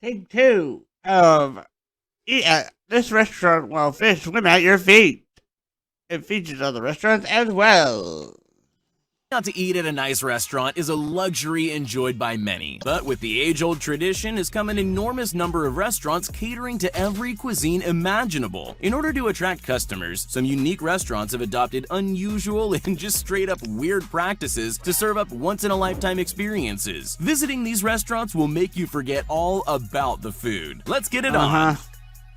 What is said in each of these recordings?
Take two of this restaurant while fish swim at your feet. It features other restaurants as well. Out to eat at a nice restaurant is a luxury enjoyed by many, but with the age-old tradition has come an enormous number of restaurants catering to every cuisine imaginable. In order to attract customers, some unique restaurants have adopted unusual and just straight-up weird practices to serve up once-in-a-lifetime experiences. Visiting these restaurants will make you forget all about the food. Let's get it on!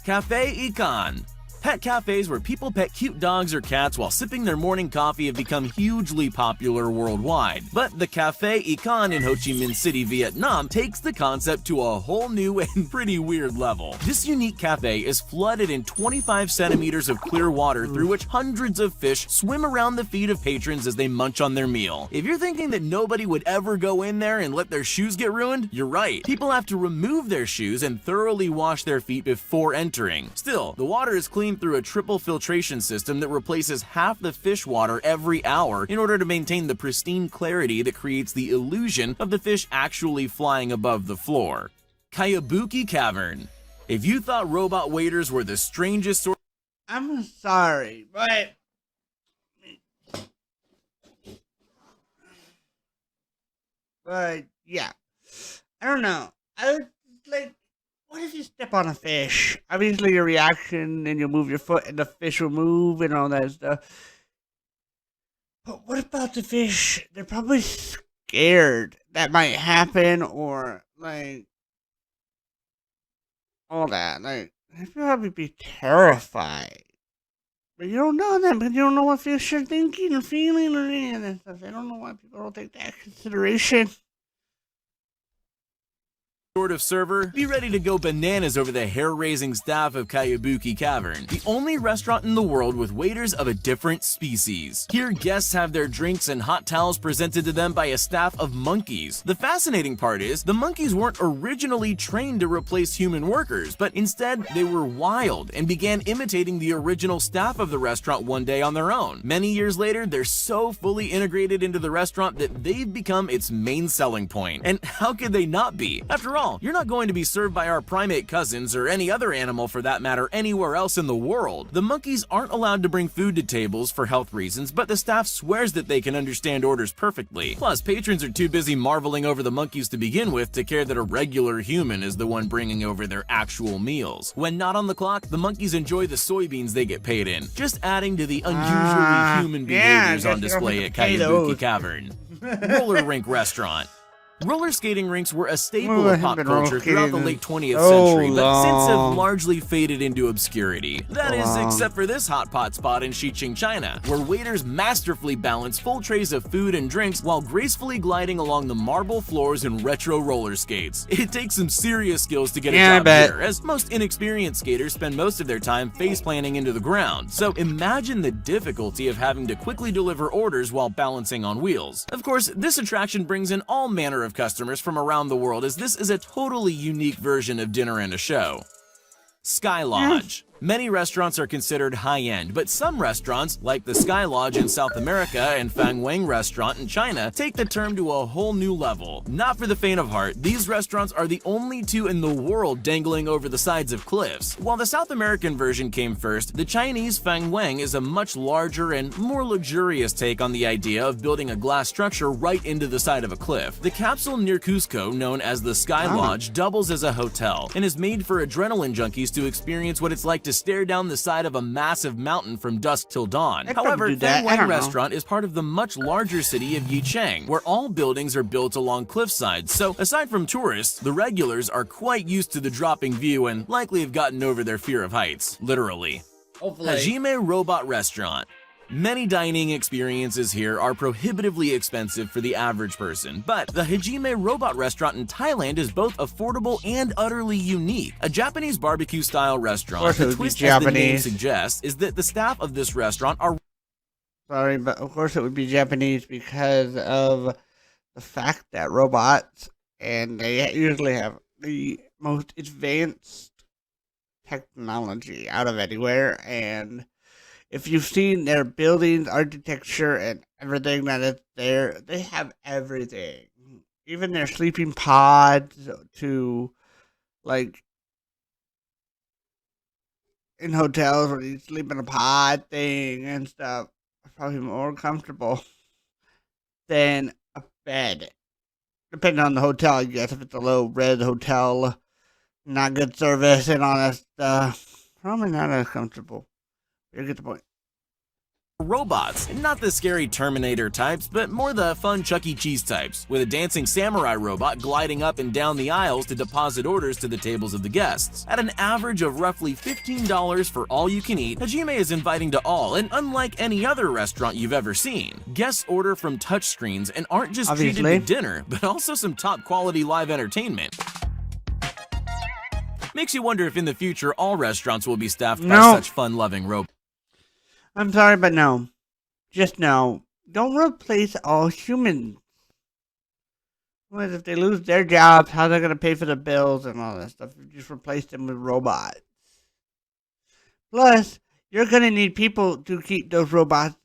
Cafe Ikan. Pet cafes where people pet cute dogs or cats while sipping their morning coffee have become hugely popular worldwide. But the Cafe Ikan in Ho Chi Minh City, Vietnam takes the concept to a whole new and pretty weird level. This unique cafe is flooded in 25 centimeters of clear water through which hundreds of fish swim around the feet of patrons as they munch on their meal. If you're thinking that nobody would ever go in there and let their shoes get ruined, you're right. People have to remove their shoes and thoroughly wash their feet before entering. Still, the water is clean through a triple filtration system that replaces half the fish water every hour in order to maintain the pristine clarity that creates the illusion of the fish actually flying above the floor. Kayabuki Cavern. If you thought robot waiters were the strangest sort— I'm sorry, but yeah, I don't know. I would like. What if you step on a fish? Obviously, your reaction, and you'll move your foot, and the fish will move, and all that stuff. But what about the fish? They're probably scared that might happen, or like all that. Like they'd probably be terrified. But you don't know them, because you don't know what fish are thinking and feeling or any of that stuff. I don't know why people don't take that into consideration. of server, be ready to go bananas over the hair-raising staff of Kayabuki Cavern, the only restaurant in the world with waiters of a different species. Here, guests have their drinks and hot towels presented to them by a staff of monkeys. The fascinating part is, the monkeys weren't originally trained to replace human workers, but instead, they were wild and began imitating the original staff of the restaurant one day on their own. Many years later, they're so fully integrated into the restaurant that they've become its main selling point. And how could they not be? After all, you're not going to be served by our primate cousins or any other animal for that matter anywhere else in the world. The monkeys aren't allowed to bring food to tables for health reasons, but the staff swears that they can understand orders perfectly. Plus, patrons are too busy marveling over the monkeys to begin with to care that a regular human is the one bringing over their actual meals. When not on the clock, the monkeys enjoy the soybeans they get paid in, just adding to the unusually human behaviors on display at Kayabuki Cavern. Roller Rink Restaurant. Roller skating rinks were a staple of pop culture throughout the late 20th century, but since have largely faded into obscurity. That is, except for this hot pot spot in Xiqing, China, where waiters masterfully balance full trays of food and drinks while gracefully gliding along the marble floors in retro roller skates. It takes some serious skills to get a job here, as most inexperienced skaters spend most of their time face planting into the ground. So imagine the difficulty of having to quickly deliver orders while balancing on wheels. Of course, this attraction brings in all manner of customers from around the world, as this is a totally unique version of dinner and a show. Sky Lodge. Many restaurants are considered high-end, but some restaurants, like the Sky Lodge in South America and Fang Wang Restaurant in China, take the term to a whole new level. Not for the faint of heart, these restaurants are the only two in the world dangling over the sides of cliffs. While the South American version came first, the Chinese Fang Wang is a much larger and more luxurious take on the idea of building a glass structure right into the side of a cliff. The capsule near Cusco, known as the Sky Lodge, doubles as a hotel and is made for adrenaline junkies to experience what it's like to stare down the side of a massive mountain from dusk till dawn. However, Fang Wang Restaurant is part of the much larger city of Yichang, where all buildings are built along cliffsides, so aside from tourists, the regulars are quite used to the dropping view and likely have gotten over their fear of heights, literally. Hajime Robot Restaurant. Many dining experiences here are prohibitively expensive for the average person, but the Hajime Robot Restaurant in Thailand is both affordable and utterly unique. A Japanese barbecue-style restaurant, the twist as the name suggests is that the staff of this restaurant are— Sorry, but of course it would be Japanese because of the fact that robots, and they usually have the most advanced technology out of anywhere, and if you've seen their buildings, architecture, and everything that is there, they have everything. Even their sleeping pods to like in hotels where you sleep in a pod thing and stuff, are probably more comfortable than a bed. Depending on the hotel, I guess. If it's a low red hotel, not good service and all that stuff, probably not as comfortable. You get the point. Robots, not the scary Terminator types, but more the fun Chuck E. Cheese types, with a dancing samurai robot gliding up and down the aisles to deposit orders to the tables of the guests. At an average of roughly $15 for all you can eat, Hajime is inviting to all, and unlike any other restaurant you've ever seen. Guests order from touchscreens and aren't just treated to dinner, but also some top quality live entertainment. Makes you wonder if in the future all restaurants will be staffed by such fun-loving robots. I'm sorry, but no. Just no. Don't replace all humans. What if they lose their jobs? How are they going to pay for the bills and all that stuff? You just replace them with robots. Plus, you're going to need people to keep those robots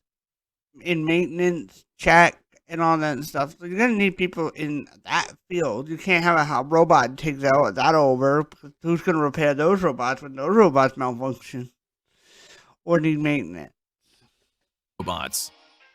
in maintenance, check, and all that stuff. So you're going to need people in that field. You can't have a robot take that over. Because who's going to repair those robots when those robots malfunction or need maintenance? Robots.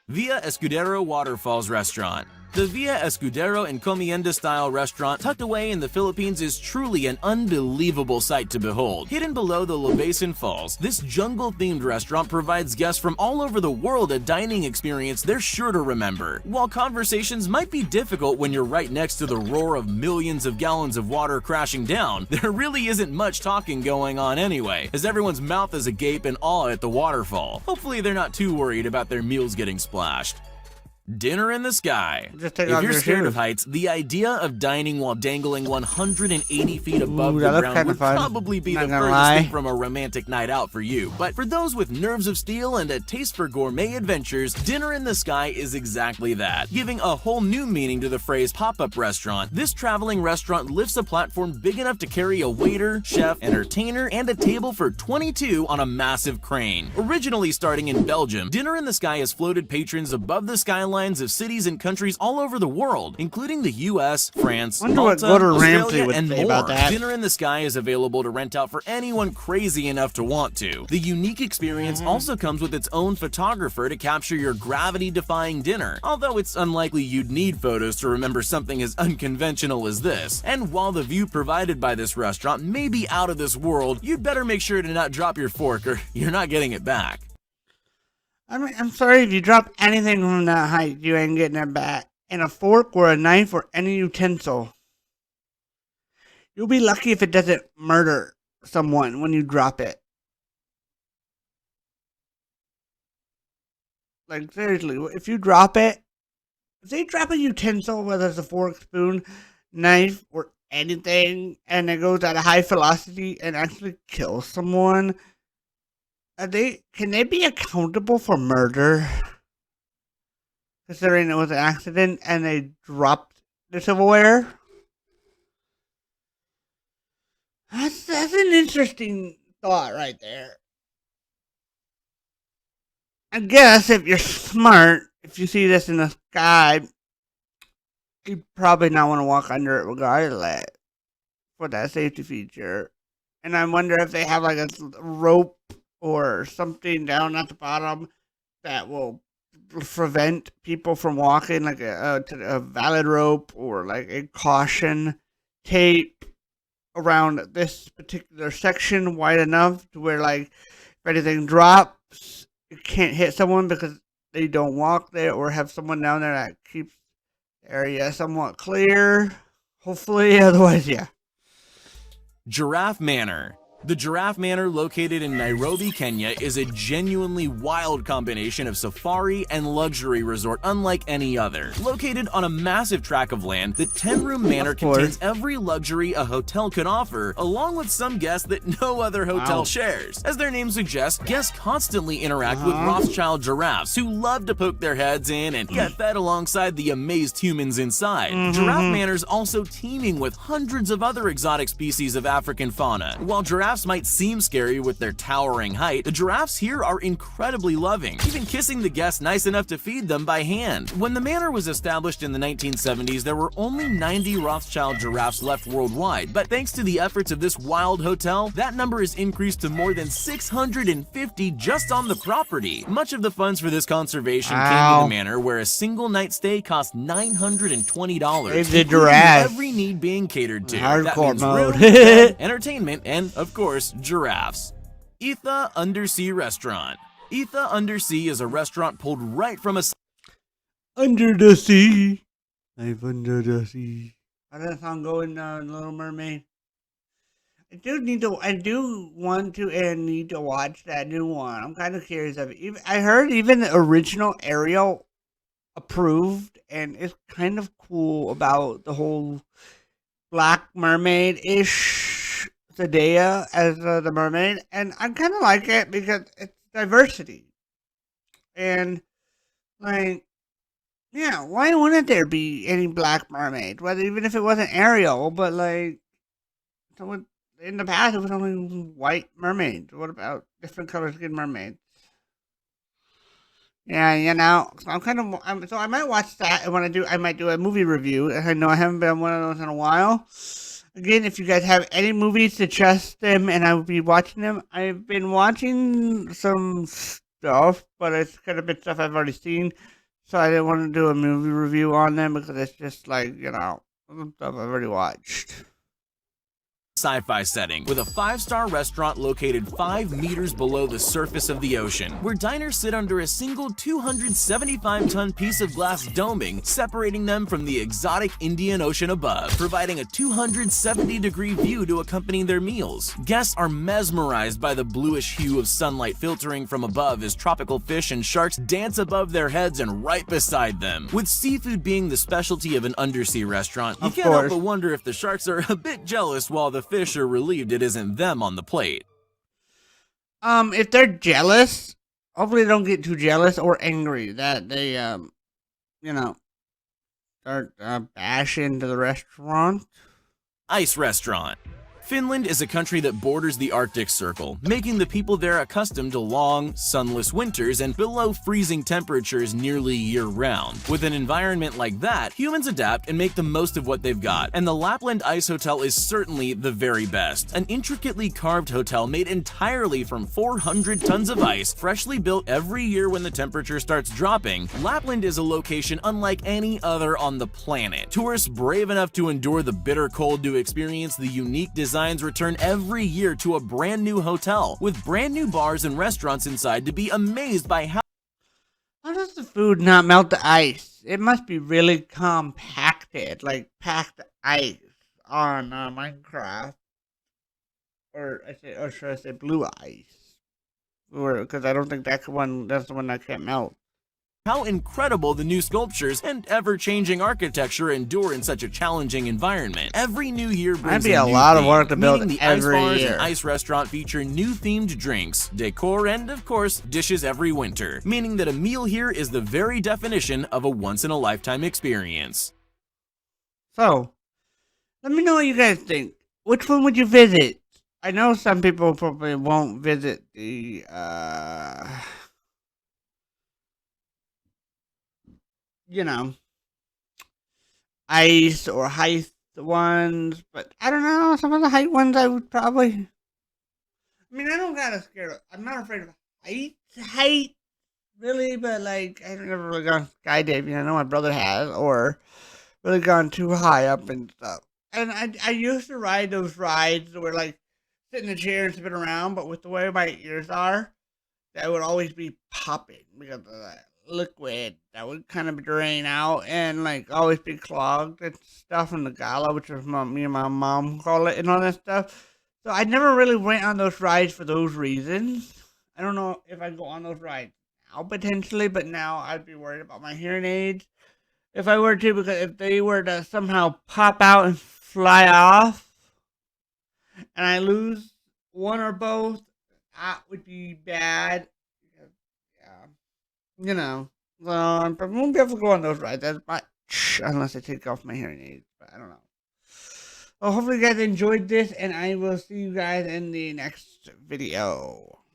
Villa Escudero Waterfalls Restaurant. The Villa Escudero Encomienda style restaurant tucked away in the Philippines is truly an unbelievable sight to behold. Hidden below the Lobasan Falls, this jungle-themed restaurant provides guests from all over the world a dining experience they're sure to remember. While conversations might be difficult when you're right next to the roar of millions of gallons of water crashing down, there really isn't much talking going on anyway, as everyone's mouth is agape in awe at the waterfall. Hopefully they're not too worried about their meals getting splashed. Dinner in the sky. If you're scared of heights, the idea of dining while dangling 180 feet above the ground would probably be the furthest thing from a romantic night out for you. But for those with nerves of steel and a taste for gourmet adventures, dinner in the sky is exactly that. Giving a whole new meaning to the phrase pop-up restaurant, this traveling restaurant lifts a platform big enough to carry a waiter, chef, entertainer, and a table for 22 on a massive crane. Originally starting in Belgium, Dinner in the Sky has floated patrons above the skyline of cities and countries all over the world, including the US, France, Malta, Australia, and more. Dinner in the Sky is available to rent out for anyone crazy enough to want to. The unique experience also comes with its own photographer to capture your gravity-defying dinner, although it's unlikely you'd need photos to remember something as unconventional as this. And while the view provided by this restaurant may be out of this world, you'd better make sure to not drop your fork or you're not getting it back. I mean, I'm sorry, if you drop anything from that height, you ain't getting it back. And a fork or a knife or any utensil. You'll be lucky if it doesn't murder someone when you drop it. Like, seriously, if you drop it, if they drop a utensil, whether it's a fork, spoon, knife, or anything, and it goes at a high velocity and actually kills someone, can they be accountable for murder? Considering it was an accident and they dropped the silverware? That's an interesting thought right there. I guess if you're smart, if you see this in the sky, you'd probably not want to walk under it regardless for that safety feature. And I wonder if they have like a rope or something down at the bottom that will prevent people from walking, like a valid rope or like a caution tape around this particular section wide enough to where, like, if anything drops, it can't hit someone because they don't walk there, or have someone down there that keeps the area somewhat clear, hopefully. Otherwise, yeah. Giraffe Manor. The Giraffe Manor, located in Nairobi, Kenya, is a genuinely wild combination of safari and luxury resort unlike any other. Located on a massive tract of land, the 10-room manor contains every luxury a hotel could offer, along with some guests that no other hotel shares. As their name suggests, guests constantly interact with Rothschild giraffes who love to poke their heads in and get fed alongside the amazed humans inside. Giraffe Manor is also teeming with hundreds of other exotic species of African fauna. While giraffes giraffes might seem scary with their towering height, the giraffes here are incredibly loving, even kissing the guests nice enough to feed them by hand. When the manor was established in the 1970s, there were only 90 Rothschild giraffes left worldwide, but thanks to the efforts of this wild hotel, that number is increased to more than 650 just on the property. Much of the funds for this conservation came to the manor, where a single night stay cost $920, Save the including giraffe. every need being catered to. Hardcore that means mode. room, bed, entertainment, and of course, giraffes. Etha Undersea Restaurant. Etha Undersea is a restaurant pulled right from a Under the sea. Life under the sea. How does that song go in Little Mermaid? I do want to and need to watch that new one. I'm kind of curious of it. I heard even the original Ariel approved, and it's kind of cool about the whole Black Mermaid-ish Zendaya as the mermaid, and I kind of like it because it's diversity. And, like, yeah, why wouldn't there be any Black Mermaid? Whether even if it wasn't Ariel, but, like, someone in the past, it was only white mermaids. What about different color skin mermaids? Yeah, so so I might watch that, and when I might do a movie review. I know I haven't been on one of those in a while. Again, if you guys have any movies, suggest them, and I will be watching them. I've been watching some stuff, but it's kind of been stuff I've already seen, so I didn't want to do a movie review on them because it's just like, some stuff I've already watched. sci-fi setting with a 5-star restaurant located 5 meters below the surface of the ocean, where diners sit under a single 275-ton piece of glass doming separating them from the exotic Indian Ocean above, providing a 270-degree view to accompany their meals. Guests are mesmerized by the bluish hue of sunlight filtering from above as tropical fish and sharks dance above their heads and right beside them. With seafood being the specialty of an undersea restaurant, you can't help but wonder if the sharks are a bit jealous while the fish are relieved it isn't them on the plate. If they're jealous, hopefully they don't get too jealous or angry that they, start bashing to the restaurant. Ice restaurant. Finland is a country that borders the Arctic Circle, making the people there accustomed to long, sunless winters and below freezing temperatures nearly year-round. With an environment like that, humans adapt and make the most of what they've got, and the Lapland Ice Hotel is certainly the very best. An intricately carved hotel made entirely from 400 tons of ice, freshly built every year when the temperature starts dropping, Lapland is a location unlike any other on the planet. Tourists brave enough to endure the bitter cold to experience the unique designs return every year to a brand new hotel, with brand new bars and restaurants inside to be amazed by how does the food not melt the ice? It must be really compacted, like packed ice on Minecraft, or should I say blue ice? Or because I don't think that's the one that can't melt. How incredible the new sculptures and ever-changing architecture endure in such a challenging environment. Every new year brings a lot of work to build the every ice bars year. and ice restaurant feature new themed drinks, decor, and of course, dishes every winter, meaning that a meal here is the very definition of a once-in-a-lifetime experience. So, let me know what you guys think. Which one would you visit? I know some people probably won't visit the ice or height ones, but I don't know. Some of the height ones I would probably. I mean, I'm not afraid of height, really, but like I've never really gone skydiving. I know my brother has, or really gone too high up and stuff. And I used to ride those rides where like sit in a chair and spin around, but with the way my ears are, that would always be popping because of that liquid that would kind of drain out and like always be clogged and stuff in the gala, which is me and my mom call it, and all that stuff. So I never really went on those rides for those reasons. I don't know if I'd go on those rides now potentially, but now I'd be worried about my hearing aids if I were to, because if they were to somehow pop out and fly off and I lose one or both, that would be bad. Yeah. So I won't be able to go on those rides as much unless I take off my hearing aids, but I don't know. Well, hopefully you guys enjoyed this, and I will see you guys in the next video.